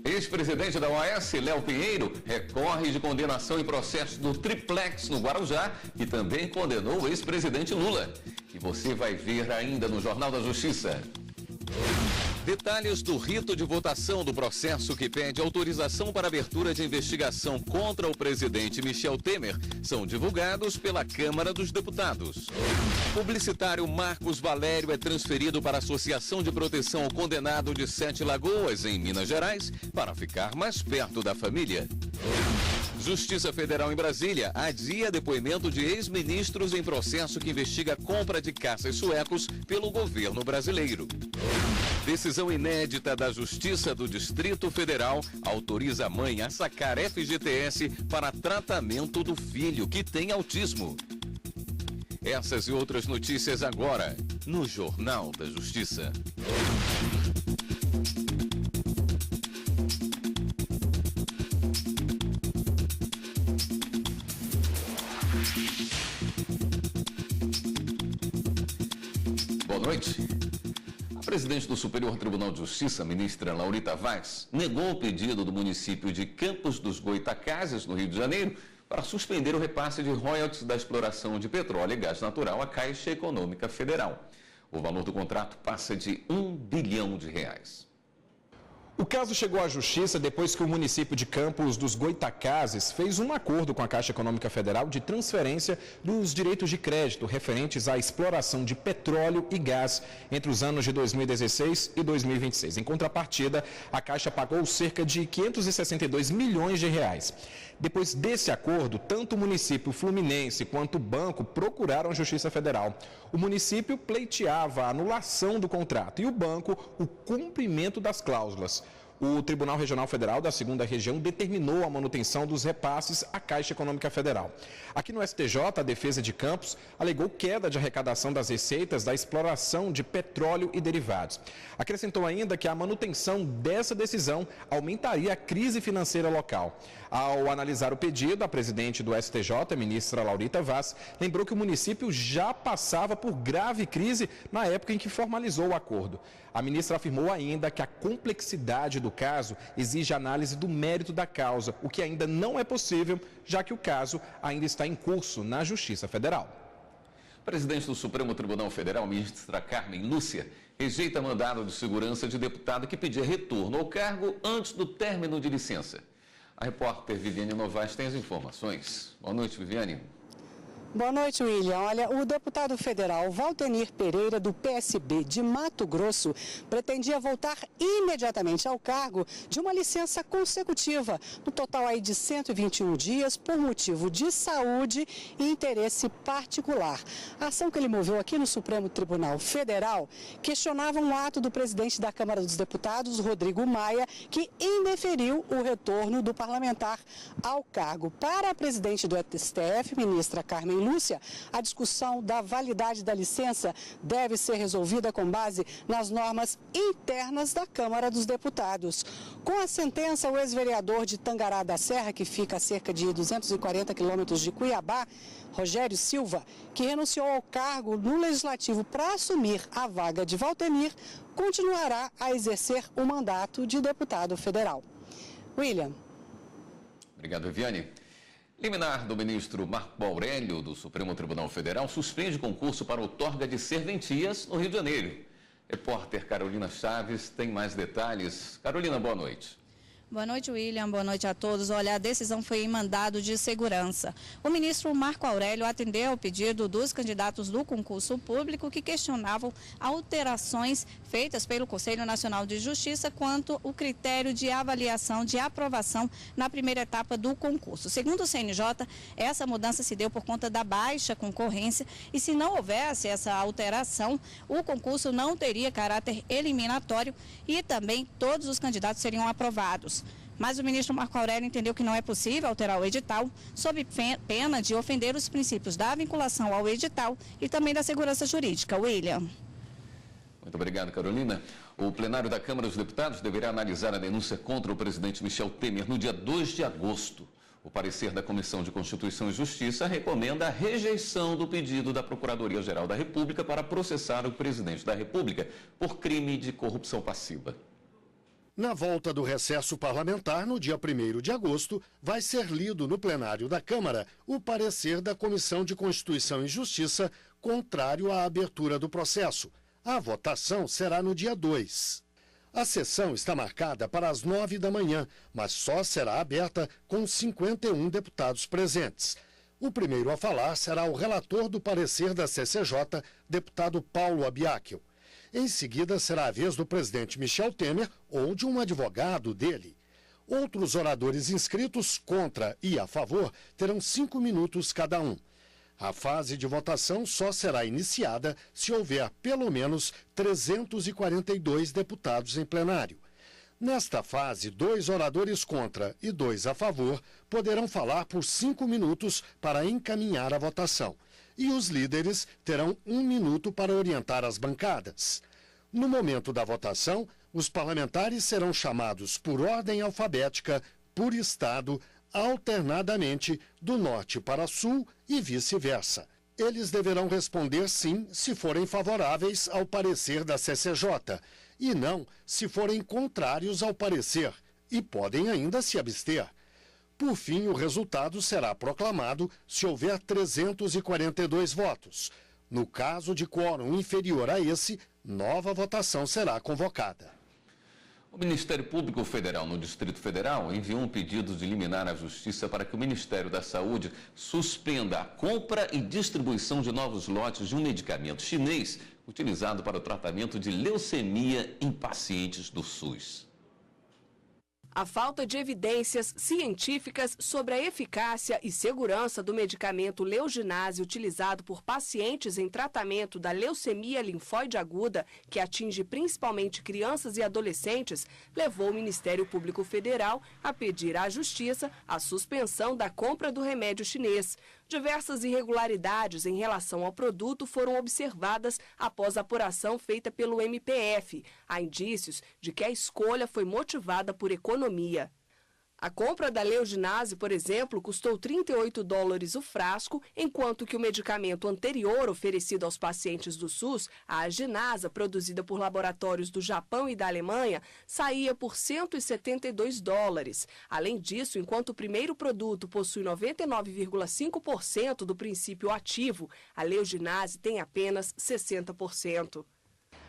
Ex-presidente da OAS, Léo Pinheiro, recorre de condenação em processo do Triplex no Guarujá e também condenou o ex-presidente Lula. E você vai ver ainda no Jornal da Justiça. Detalhes do rito de votação do processo que pede autorização para abertura de investigação contra o presidente Michel Temer são divulgados pela Câmara dos Deputados. Publicitário Marcos Valério é transferido para a Associação de Proteção ao Condenado de Sete Lagoas, em Minas Gerais, para ficar mais perto da família. Justiça Federal em Brasília adia depoimento de ex-ministros em processo que investiga a compra de caças suecos pelo governo brasileiro. Decisão inédita da Justiça do Distrito Federal autoriza a mãe a sacar FGTS para tratamento do filho que tem autismo. Essas e outras notícias agora no Jornal da Justiça. Boa noite. A presidente do Superior Tribunal de Justiça, ministra Laurita Vaz, negou o pedido do município de Campos dos Goytacazes, no Rio de Janeiro, para suspender o repasse de royalties da exploração de petróleo e gás natural à Caixa Econômica Federal. O valor do contrato passa de R$1 bilhão. O caso chegou à Justiça depois que o município de Campos dos Goytacazes fez um acordo com a Caixa Econômica Federal de transferência dos direitos de crédito referentes à exploração de petróleo e gás entre os anos de 2016 e 2026. Em contrapartida, a Caixa pagou cerca de R$562 milhões. Depois desse acordo, tanto o município fluminense quanto o banco procuraram a Justiça Federal. O município pleiteava a anulação do contrato e o banco o cumprimento das cláusulas. O Tribunal Regional Federal da 2ª Região determinou a manutenção dos repasses à Caixa Econômica Federal. Aqui no STJ, a defesa de Campos alegou queda de arrecadação das receitas da exploração de petróleo e derivados. Acrescentou ainda que a manutenção dessa decisão aumentaria a crise financeira local. Ao analisar o pedido, a presidente do STJ, a ministra Laurita Vaz, lembrou que o município já passava por grave crise na época em que formalizou o acordo. A ministra afirmou ainda que a complexidade do caso exige análise do mérito da causa, o que ainda não é possível, já que o caso ainda está em curso na Justiça Federal. Presidente do Supremo Tribunal Federal, ministra Carmen Lúcia, rejeita mandado de segurança de deputado que pedia retorno ao cargo antes do término de licença. A repórter Viviane Novaes tem as informações. Boa noite, Viviane. Boa noite, William. Olha, o deputado federal Valtenir Pereira, do PSB de Mato Grosso, pretendia voltar imediatamente ao cargo de uma licença consecutiva, no total aí de 121 dias, por motivo de saúde e interesse particular. A ação que ele moveu aqui no Supremo Tribunal Federal questionava um ato do presidente da Câmara dos Deputados, Rodrigo Maia, que indeferiu o retorno do parlamentar ao cargo. Para a presidente do STF, ministra Carmen Lúcia, a discussão da validade da licença deve ser resolvida com base nas normas internas da Câmara dos Deputados. Com a sentença, o ex-vereador de Tangará da Serra, que fica a cerca de 240 quilômetros de Cuiabá, Rogério Silva, que renunciou ao cargo no Legislativo para assumir a vaga de Valtenir, continuará a exercer o mandato de deputado federal. William. Obrigado, Viviane. Liminar do ministro Marco Aurélio, do Supremo Tribunal Federal, suspende concurso para outorga de serventias no Rio de Janeiro. Repórter Carolina Chaves tem mais detalhes. Carolina, boa noite. Boa noite, William. Boa noite a todos. Olha, a decisão foi em mandado de segurança. O ministro Marco Aurélio atendeu ao pedido dos candidatos do concurso público que questionavam alterações feitas pelo Conselho Nacional de Justiça quanto ao critério de avaliação de aprovação na primeira etapa do concurso. Segundo o CNJ, essa mudança se deu por conta da baixa concorrência e se não houvesse essa alteração, o concurso não teria caráter eliminatório e também todos os candidatos seriam aprovados. Mas o ministro Marco Aurélio entendeu que não é possível alterar o edital sob pena de ofender os princípios da vinculação ao edital e também da segurança jurídica. William. Muito obrigado, Carolina. O plenário da Câmara dos Deputados deverá analisar a denúncia contra o presidente Michel Temer no dia 2 de agosto. O parecer da Comissão de Constituição e Justiça recomenda a rejeição do pedido da Procuradoria-Geral da República para processar o presidente da República por crime de corrupção passiva. Na volta do recesso parlamentar, no dia 1º de agosto, vai ser lido no plenário da Câmara o parecer da Comissão de Constituição e Justiça contrário à abertura do processo. A votação será no dia 2. A sessão está marcada para as 9 da manhã, mas só será aberta com 51 deputados presentes. O primeiro a falar será o relator do parecer da CCJ, deputado Paulo Abiacchio. Em seguida, será a vez do presidente Michel Temer ou de um advogado dele. Outros oradores inscritos contra e a favor terão 5 minutos cada um. A fase de votação só será iniciada se houver pelo menos 342 deputados em plenário. Nesta fase, 2 oradores contra e 2 a favor poderão falar por 5 minutos para encaminhar a votação. E os líderes terão 1 minuto para orientar as bancadas. No momento da votação, os parlamentares serão chamados por ordem alfabética, por estado, alternadamente, do norte para sul e vice-versa. Eles deverão responder sim se forem favoráveis ao parecer da CCJ e não se forem contrários ao parecer, e podem ainda se abster. Por fim, o resultado será proclamado se houver 342 votos. No caso de quórum inferior a esse, nova votação será convocada. O Ministério Público Federal no Distrito Federal enviou um pedido de liminar à Justiça para que o Ministério da Saúde suspenda a compra e distribuição de novos lotes de um medicamento chinês utilizado para o tratamento de leucemia em pacientes do SUS. A falta de evidências científicas sobre a eficácia e segurança do medicamento Leuginase utilizado por pacientes em tratamento da leucemia linfóide aguda, que atinge principalmente crianças e adolescentes, levou o Ministério Público Federal a pedir à Justiça a suspensão da compra do remédio chinês. Diversas irregularidades em relação ao produto foram observadas após a apuração feita pelo MPF. Há indícios de que a escolha foi motivada por economia. A compra da Leuginase, por exemplo, custou $38 o frasco, enquanto que o medicamento anterior oferecido aos pacientes do SUS, a Aginasa, produzida por laboratórios do Japão e da Alemanha, saía por $172. Além disso, enquanto o primeiro produto possui 99,5% do princípio ativo, a Leuginase tem apenas 60%.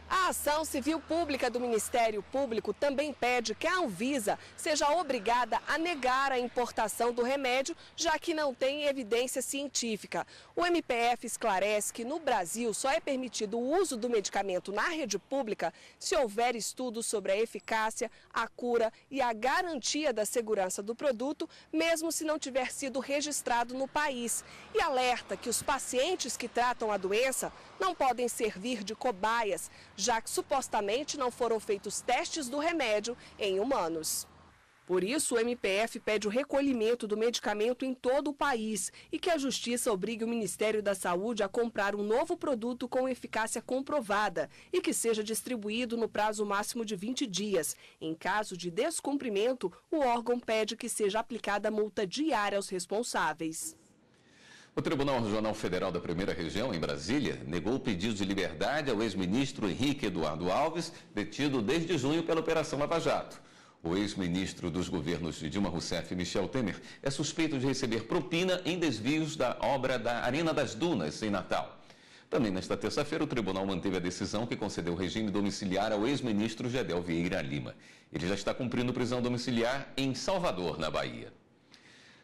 A ação civil pública do Ministério Público também pede que a Anvisa seja obrigada a negar a importação do remédio, já que não tem evidência científica. O MPF esclarece que no Brasil só é permitido o uso do medicamento na rede pública se houver estudos sobre a eficácia, a cura e a garantia da segurança do produto, mesmo se não tiver sido registrado no país. E alerta que os pacientes que tratam a doença não podem servir de cobaias, já que supostamente não foram feitos testes do remédio em humanos. Por isso, o MPF pede o recolhimento do medicamento em todo o país e que a Justiça obrigue o Ministério da Saúde a comprar um novo produto com eficácia comprovada e que seja distribuído no prazo máximo de 20 dias. Em caso de descumprimento, o órgão pede que seja aplicada multa diária aos responsáveis. O Tribunal Regional Federal da Primeira Região, em Brasília, negou o pedido de liberdade ao ex-ministro Henrique Eduardo Alves, detido desde junho pela Operação Lava Jato. O ex-ministro dos governos de Dilma Rousseff e Michel Temer é suspeito de receber propina em desvios da obra da Arena das Dunas, em Natal. Também nesta terça-feira, o tribunal manteve a decisão que concedeu regime domiciliar ao ex-ministro Gedel Vieira Lima. Ele já está cumprindo prisão domiciliar em Salvador, na Bahia.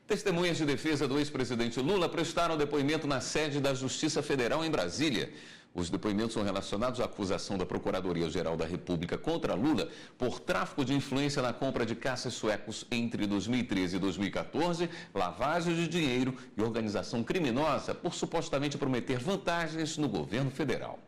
Testemunhas de defesa do ex-presidente Lula prestaram depoimento na sede da Justiça Federal em Brasília. Os depoimentos são relacionados à acusação da Procuradoria-Geral da República contra Lula por tráfico de influência na compra de caças suecos entre 2013 e 2014, lavagem de dinheiro e organização criminosa por supostamente prometer vantagens no governo federal.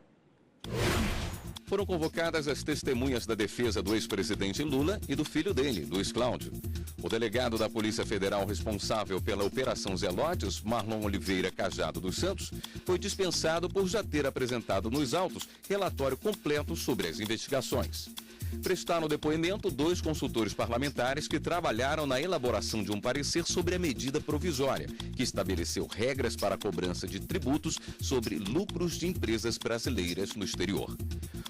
Foram convocadas as testemunhas da defesa do ex-presidente Lula e do filho dele, Luiz Cláudio. O delegado da Polícia Federal responsável pela Operação Zelotes, Marlon Oliveira Cajado dos Santos, foi dispensado por já ter apresentado nos autos relatório completo sobre as investigações. Prestaram depoimento 2 consultores parlamentares que trabalharam na elaboração de um parecer sobre a medida provisória, que estabeleceu regras para a cobrança de tributos sobre lucros de empresas brasileiras no exterior.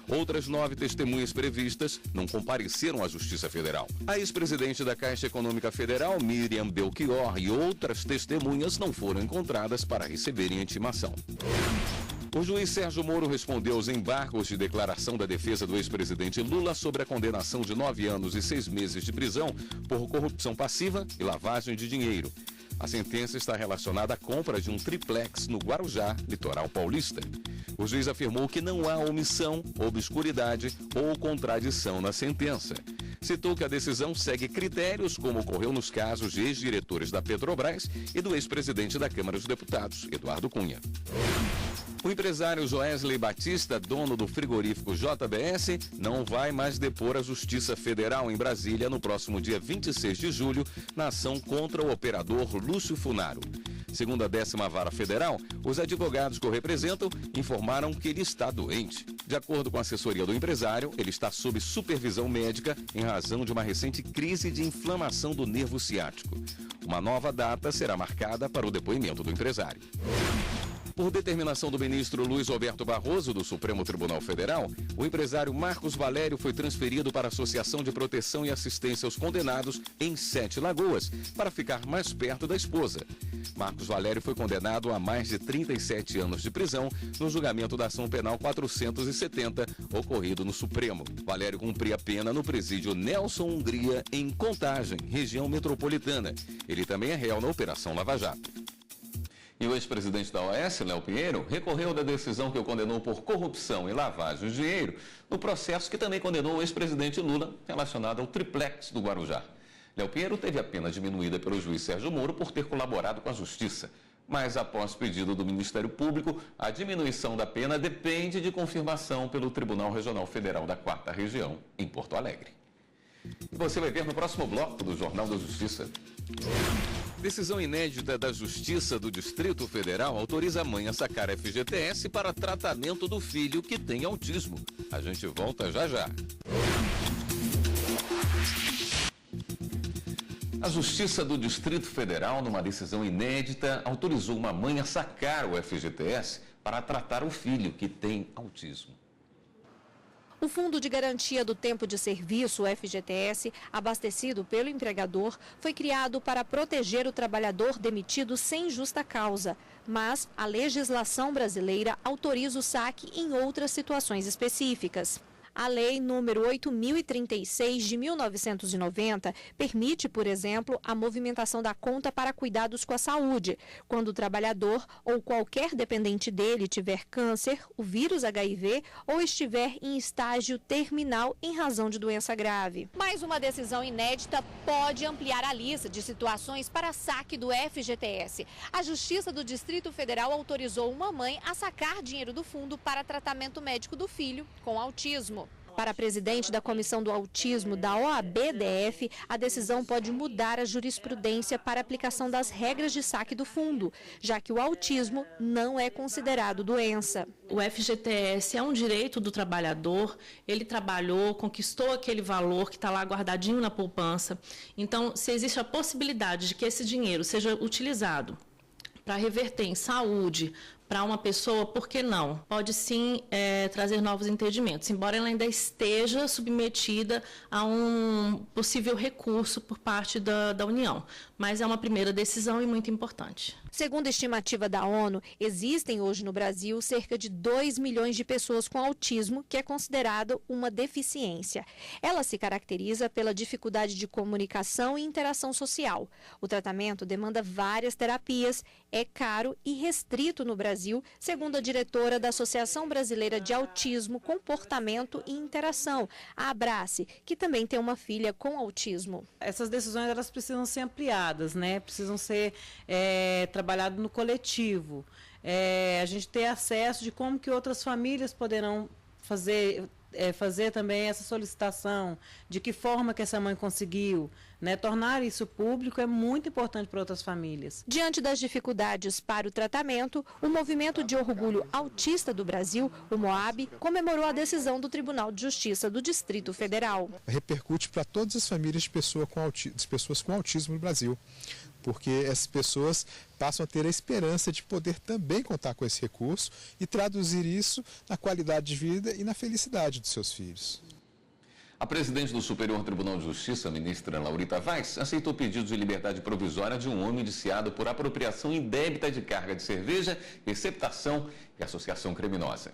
Outras 9 testemunhas previstas não compareceram à Justiça Federal. A ex-presidente da Caixa Econômica Federal, Miriam Belchior, e outras testemunhas não foram encontradas para receberem intimação. O juiz Sérgio Moro respondeu aos embargos de declaração da defesa do ex-presidente Lula sobre a condenação de 9 anos e 6 meses de prisão por corrupção passiva e lavagem de dinheiro. A sentença está relacionada à compra de um triplex no Guarujá, litoral paulista. O juiz afirmou que não há omissão, obscuridade ou contradição na sentença. Citou que a decisão segue critérios como ocorreu nos casos de ex-diretores da Petrobras e do ex-presidente da Câmara dos Deputados, Eduardo Cunha. O empresário Joesley Batista, dono do frigorífico JBS, não vai mais depor à Justiça Federal em Brasília no próximo dia 26 de julho, na ação contra o operador Lúcio Funaro. Segundo a 10ª Vara Federal, os advogados que o representam informaram que ele está doente. De acordo com a assessoria do empresário, ele está sob supervisão médica em razão de uma recente crise de inflamação do nervo ciático. Uma nova data será marcada para o depoimento do empresário. Por determinação do ministro Luiz Roberto Barroso, do Supremo Tribunal Federal, o empresário Marcos Valério foi transferido para a Associação de Proteção e Assistência aos Condenados em 7 Lagoas, para ficar mais perto da esposa. Marcos Valério foi condenado a mais de 37 anos de prisão no julgamento da ação penal 470, ocorrido no Supremo. Valério cumpria a pena no presídio Nelson Hungria, em Contagem, região metropolitana. Ele também é réu na Operação Lava Jato. E o ex-presidente da OAS, Léo Pinheiro, recorreu da decisão que o condenou por corrupção e lavagem de dinheiro, no processo que também condenou o ex-presidente Lula, relacionado ao triplex do Guarujá. Léo Pinheiro teve a pena diminuída pelo juiz Sérgio Moro por ter colaborado com a Justiça. Mas, após pedido do Ministério Público, a diminuição da pena depende de confirmação pelo Tribunal Regional Federal da 4ª Região, em Porto Alegre. E você vai ver no próximo bloco do Jornal da Justiça. Decisão inédita da Justiça do Distrito Federal autoriza a mãe a sacar FGTS para tratamento do filho que tem autismo. A gente volta já já. A Justiça do Distrito Federal, numa decisão inédita, autorizou uma mãe a sacar o FGTS para tratar o filho que tem autismo. O Fundo de Garantia do Tempo de Serviço, o FGTS, abastecido pelo empregador, foi criado para proteger o trabalhador demitido sem justa causa. Mas a legislação brasileira autoriza o saque em outras situações específicas. A Lei número 8.036 de 1990 permite, por exemplo, a movimentação da conta para cuidados com a saúde, quando o trabalhador ou qualquer dependente dele tiver câncer, o vírus HIV ou estiver em estágio terminal em razão de doença grave. Mas uma decisão inédita pode ampliar a lista de situações para saque do FGTS. A Justiça do Distrito Federal autorizou uma mãe a sacar dinheiro do fundo para tratamento médico do filho com autismo. Para a presidente da Comissão do Autismo da OAB-DF, a decisão pode mudar a jurisprudência para a aplicação das regras de saque do fundo, já que o autismo não é considerado doença. O FGTS é um direito do trabalhador, ele trabalhou, conquistou aquele valor que está lá guardadinho na poupança. Então, se existe a possibilidade de que esse dinheiro seja utilizado para reverter em saúde, para uma pessoa, por que não? Pode sim trazer novos entendimentos, embora ela ainda esteja submetida a um possível recurso por parte da União. Mas é uma primeira decisão e muito importante. Segundo a estimativa da ONU, existem hoje no Brasil cerca de 2 milhões de pessoas com autismo, que é considerado uma deficiência. Ela se caracteriza pela dificuldade de comunicação e interação social. O tratamento demanda várias terapias, é caro e restrito no Brasil, segundo a diretora da Associação Brasileira de Autismo, Comportamento e Interação, a Abrace, que também tem uma filha com autismo. Essas decisões elas precisam ser ampliadas, né? Precisam ser trabalhadas no coletivo. A gente ter acesso de como que outras famílias poderão fazer também essa solicitação, de que forma que essa mãe conseguiu, né? Tornar isso público é muito importante para outras famílias. Diante das dificuldades para o tratamento, o Movimento de Orgulho Autista do Brasil, o MOAB, comemorou a decisão do Tribunal de Justiça do Distrito Federal. Repercute para todas as famílias de pessoas com autismo no Brasil. porque essas pessoas passam a ter a esperança de poder também contar com esse recurso e traduzir isso na qualidade de vida e na felicidade dos seus filhos. A presidente do Superior Tribunal de Justiça, a ministra Laurita Vaz, aceitou o pedido de liberdade provisória de um homem indiciado por apropriação indébita de carga de cerveja, receptação e associação criminosa.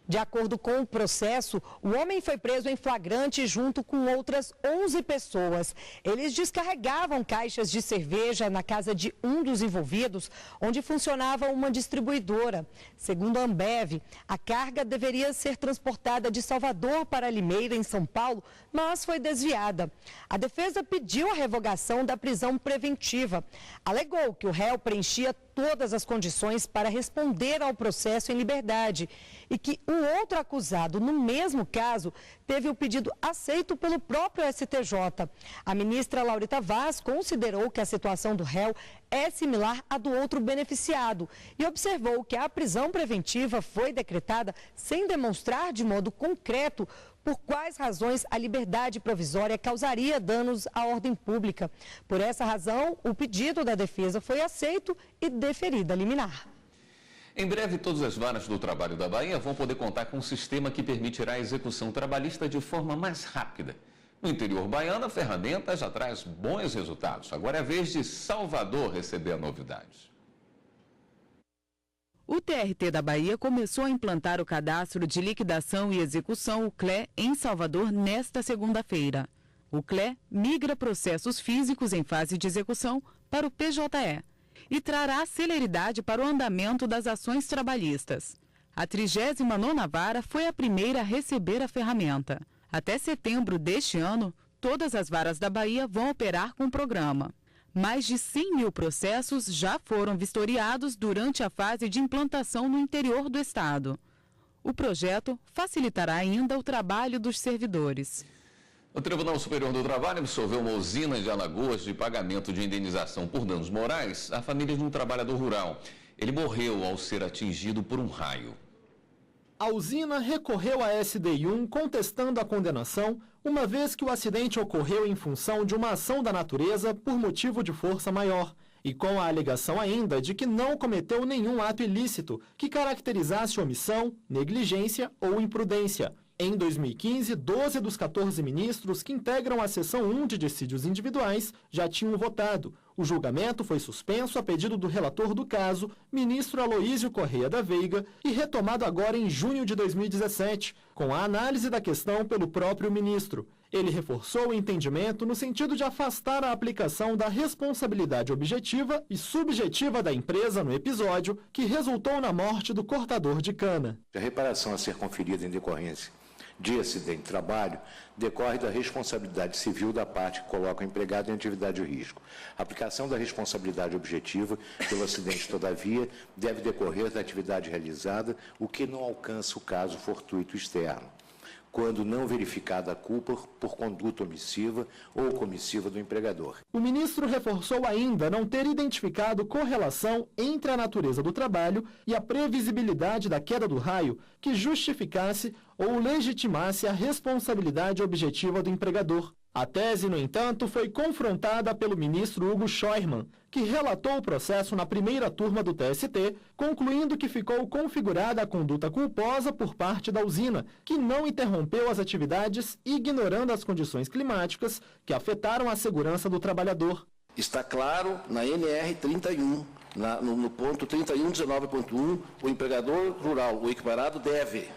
De acordo com o processo, o homem foi preso em flagrante junto com outras 11 pessoas. Eles descarregavam caixas de cerveja na casa de um dos envolvidos, onde funcionava uma distribuidora. Segundo a Ambev, a carga deveria ser transportada de Salvador para Limeira, em São Paulo, mas foi desviada. A defesa pediu a revogação da prisão preventiva. Alegou que o réu preenchia todas as condições para responder ao processo em liberdade e que o outro acusado, no mesmo caso, teve o pedido aceito pelo próprio STJ. A ministra Laurita Vaz considerou que a situação do réu é similar à do outro beneficiado e observou que a prisão preventiva foi decretada sem demonstrar de modo concreto por quais razões a liberdade provisória causaria danos à ordem pública. Por essa razão, o pedido da defesa foi aceito e deferida a liminar. Em breve, todas as varas do trabalho da Bahia vão poder contar com um sistema que permitirá a execução trabalhista de forma mais rápida. No interior baiano, a ferramenta já traz bons resultados. Agora é a vez de Salvador receber a novidade. O TRT da Bahia começou a implantar o Cadastro de Liquidação e Execução, o CLE, em Salvador nesta segunda-feira. O CLE migra processos físicos em fase de execução para o PJE e trará celeridade para o andamento das ações trabalhistas. A 39ª Vara foi a primeira a receber a ferramenta. Até setembro deste ano, todas as varas da Bahia vão operar com o programa. Mais de 100 mil processos já foram vistoriados durante a fase de implantação no interior do estado. O projeto facilitará ainda o trabalho dos servidores. O Tribunal Superior do Trabalho absolveu uma usina de Alagoas de pagamento de indenização por danos morais à família de um trabalhador rural. Ele morreu ao ser atingido por um raio. A usina recorreu à SDI1 contestando a condenação, uma vez que o acidente ocorreu em função de uma ação da natureza por motivo de força maior, e com a alegação ainda de que não cometeu nenhum ato ilícito que caracterizasse omissão, negligência ou imprudência. Em 2015, 12 dos 14 ministros que integram a seção 1 de dissídios individuais já tinham votado. O julgamento foi suspenso a pedido do relator do caso, ministro Aloísio Correia da Veiga, e retomado agora em junho de 2017, com a análise da questão pelo próprio ministro. Ele reforçou o entendimento no sentido de afastar a aplicação da responsabilidade objetiva e subjetiva da empresa no episódio que resultou na morte do cortador de cana. A reparação a ser conferida em decorrência de acidente de trabalho decorre da responsabilidade civil da parte que coloca o empregado em atividade de risco. A aplicação da responsabilidade objetiva pelo acidente, todavia, deve decorrer da atividade realizada, o que não alcança o caso fortuito externo, quando não verificada a culpa por conduta omissiva ou comissiva do empregador. O ministro reforçou ainda não ter identificado correlação entre a natureza do trabalho e a previsibilidade da queda do raio que justificasse ou legitimasse a responsabilidade objetiva do empregador. A tese, no entanto, foi confrontada pelo ministro Hugo Scheuermann, que relatou o processo na primeira turma do TST, concluindo que ficou configurada a conduta culposa por parte da usina, que não interrompeu as atividades, ignorando as condições climáticas que afetaram a segurança do trabalhador. Está claro na NR 31, no ponto 3119.1, o empregador rural, o equiparado, deve,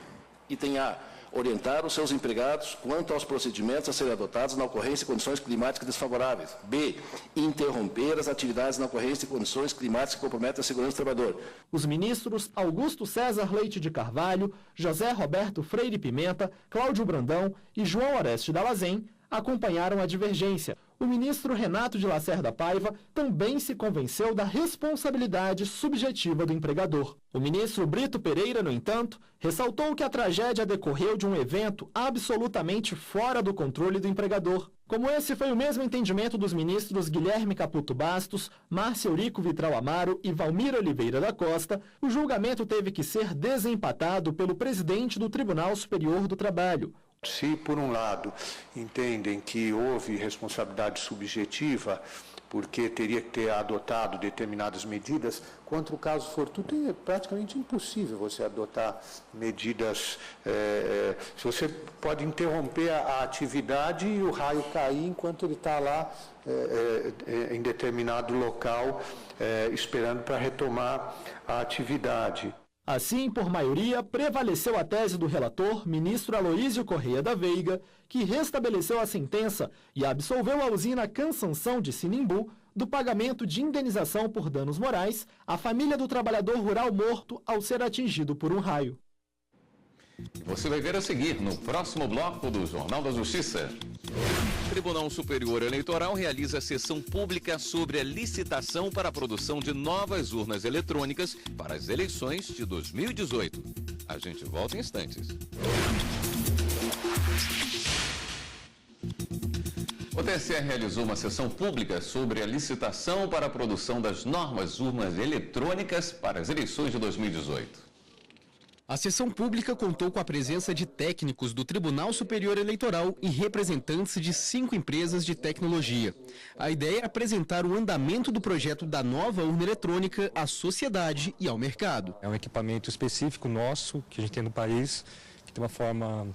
item A, orientar os seus empregados quanto aos procedimentos a serem adotados na ocorrência de condições climáticas desfavoráveis. B. Interromper as atividades na ocorrência de condições climáticas que comprometem a segurança do trabalhador. Os ministros Augusto César Leite de Carvalho, José Roberto Freire Pimenta, Cláudio Brandão e João Oreste Dallazen acompanharam a divergência. O ministro Renato de Lacerda Paiva também se convenceu da responsabilidade subjetiva do empregador. O ministro Brito Pereira, no entanto, ressaltou que a tragédia decorreu de um evento absolutamente fora do controle do empregador. Como esse foi o mesmo entendimento dos ministros Guilherme Caputo Bastos, Márcia Eurico Vitral Amaro e Valmir Oliveira da Costa, o julgamento teve que ser desempatado pelo presidente do Tribunal Superior do Trabalho. Se, por um lado, entendem que houve responsabilidade subjetiva, porque teria que ter adotado determinadas medidas, quanto o caso fortuito, é praticamente impossível você adotar medidas. Se você pode interromper a atividade e o raio cair enquanto ele está lá em determinado local, esperando para retomar a atividade. Assim, por maioria, prevaleceu a tese do relator, ministro Aloísio Correia da Veiga, que restabeleceu a sentença e absolveu a usina Cansanção de Sinimbu do pagamento de indenização por danos morais à família do trabalhador rural morto ao ser atingido por um raio. Você vai ver a seguir no próximo bloco do Jornal da Justiça. O Tribunal Superior Eleitoral realiza sessão pública sobre a licitação para a produção de novas urnas eletrônicas para as eleições de 2018. A gente volta em instantes. O TSE realizou uma sessão pública sobre a licitação para a produção das novas urnas eletrônicas para as eleições de 2018. A sessão pública contou com a presença de técnicos do Tribunal Superior Eleitoral e representantes de 5 empresas de tecnologia. A ideia é apresentar o andamento do projeto da nova urna eletrônica à sociedade e ao mercado. É um equipamento específico nosso, que a gente tem no país, que tem uma forma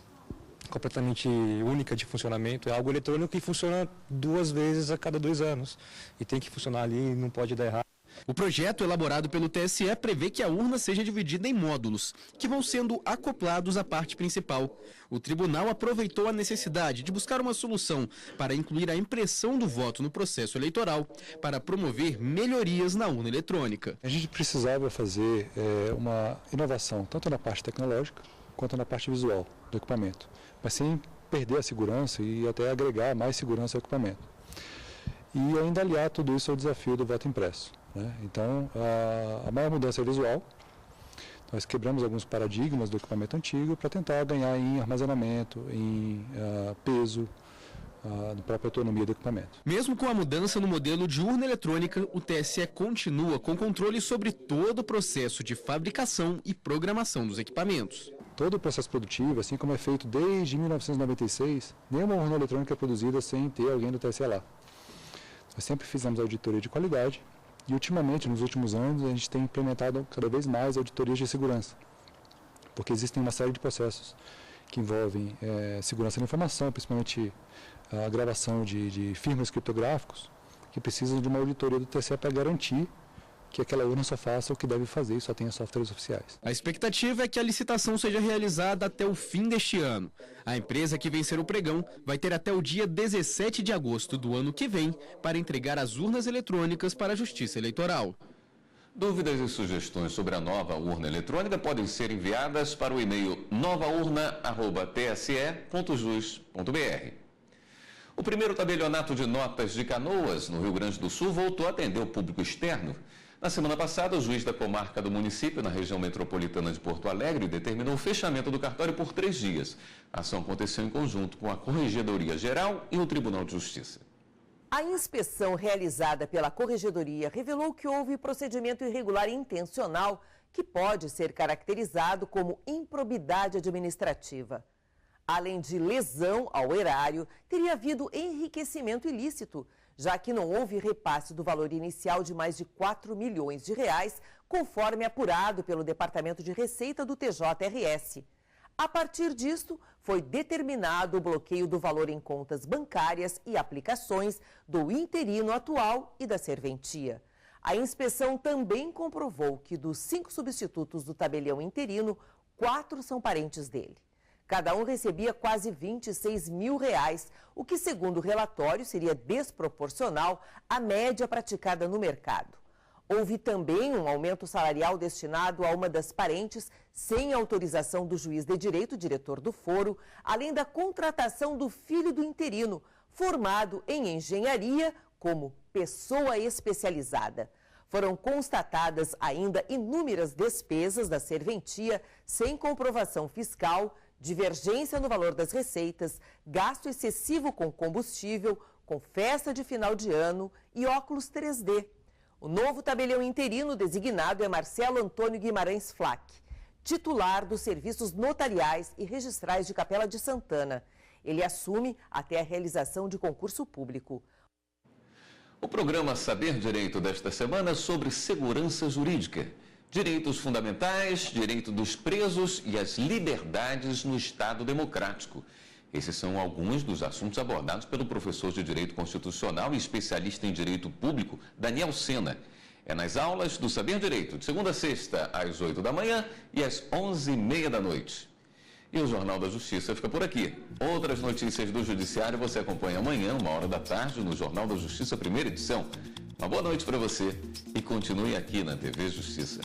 completamente única de funcionamento. É algo eletrônico que funciona 2 vezes a cada 2 anos. E tem que funcionar ali, não pode dar errado. O projeto elaborado pelo TSE prevê que a urna seja dividida em módulos, que vão sendo acoplados à parte principal. O tribunal aproveitou a necessidade de buscar uma solução para incluir a impressão do voto no processo eleitoral, para promover melhorias na urna eletrônica. A gente precisava fazer uma inovação, tanto na parte tecnológica quanto na parte visual do equipamento, mas sem perder a segurança e até agregar mais segurança ao equipamento. E ainda aliar tudo isso ao desafio do voto impresso. Então, a maior mudança é visual. Nós quebramos alguns paradigmas do equipamento antigo para tentar ganhar em armazenamento, em peso, na própria autonomia do equipamento. Mesmo com a mudança no modelo de urna eletrônica, o TSE continua com controle sobre todo o processo de fabricação e programação dos equipamentos. Todo o processo produtivo, assim como é feito desde 1996, nenhuma urna eletrônica é produzida sem ter alguém do TSE lá. Nós sempre fizemos auditoria de qualidade. E, ultimamente, nos últimos anos, a gente tem implementado cada vez mais auditorias de segurança, porque existem uma série de processos que envolvem segurança da informação, principalmente a gravação de firmas criptográficos, que precisam de uma auditoria do TSE para garantir que aquela urna só faça o que deve fazer e só tenha softwares oficiais. A expectativa é que a licitação seja realizada até o fim deste ano. A empresa que vencer o pregão vai ter até o dia 17 de agosto do ano que vem para entregar as urnas eletrônicas para a Justiça Eleitoral. Dúvidas e sugestões sobre a nova urna eletrônica podem ser enviadas para o e-mail novaurna@tse.jus.br. O primeiro tabelionato de notas de Canoas, no Rio Grande do Sul, voltou a atender o público externo. Na semana passada, o juiz da comarca do município, na região metropolitana de Porto Alegre, determinou o fechamento do cartório por 3 dias. A ação aconteceu em conjunto com a Corregedoria Geral e o Tribunal de Justiça. A inspeção realizada pela Corregedoria revelou que houve procedimento irregular intencional que pode ser caracterizado como improbidade administrativa. Além de lesão ao erário, teria havido enriquecimento ilícito, já que não houve repasse do valor inicial de mais de 4 milhões de reais, conforme apurado pelo Departamento de Receita do TJRS. A partir disto, foi determinado o bloqueio do valor em contas bancárias e aplicações do interino atual e da serventia. A inspeção também comprovou que dos 5 substitutos do tabelião interino, 4 são parentes dele. Cada um recebia quase R$26 mil, o que, segundo o relatório, seria desproporcional à média praticada no mercado. Houve também um aumento salarial destinado a uma das parentes sem autorização do juiz de direito, diretor do foro, além da contratação do filho do interino, formado em engenharia como pessoa especializada. Foram constatadas ainda inúmeras despesas da serventia sem comprovação fiscal, divergência no valor das receitas, gasto excessivo com combustível, com festa de final de ano e óculos 3D. O novo tabelião interino designado é Marcelo Antônio Guimarães Flack. titular dos serviços notariais e registrais de Capela de Santana. Ele assume até a realização de concurso público. O programa Saber Direito desta semana é sobre segurança jurídica, direitos fundamentais, direito dos presos e as liberdades no Estado democrático. Esses são alguns dos assuntos abordados pelo professor de Direito Constitucional e especialista em Direito Público, Daniel Sena. É nas aulas do Saber Direito, de segunda a sexta, às 8 da manhã e às 11h30 da noite. E o Jornal da Justiça fica por aqui. Outras notícias do Judiciário você acompanha amanhã, 13h, no Jornal da Justiça, primeira edição. Uma boa noite para você e continue aqui na TV Justiça.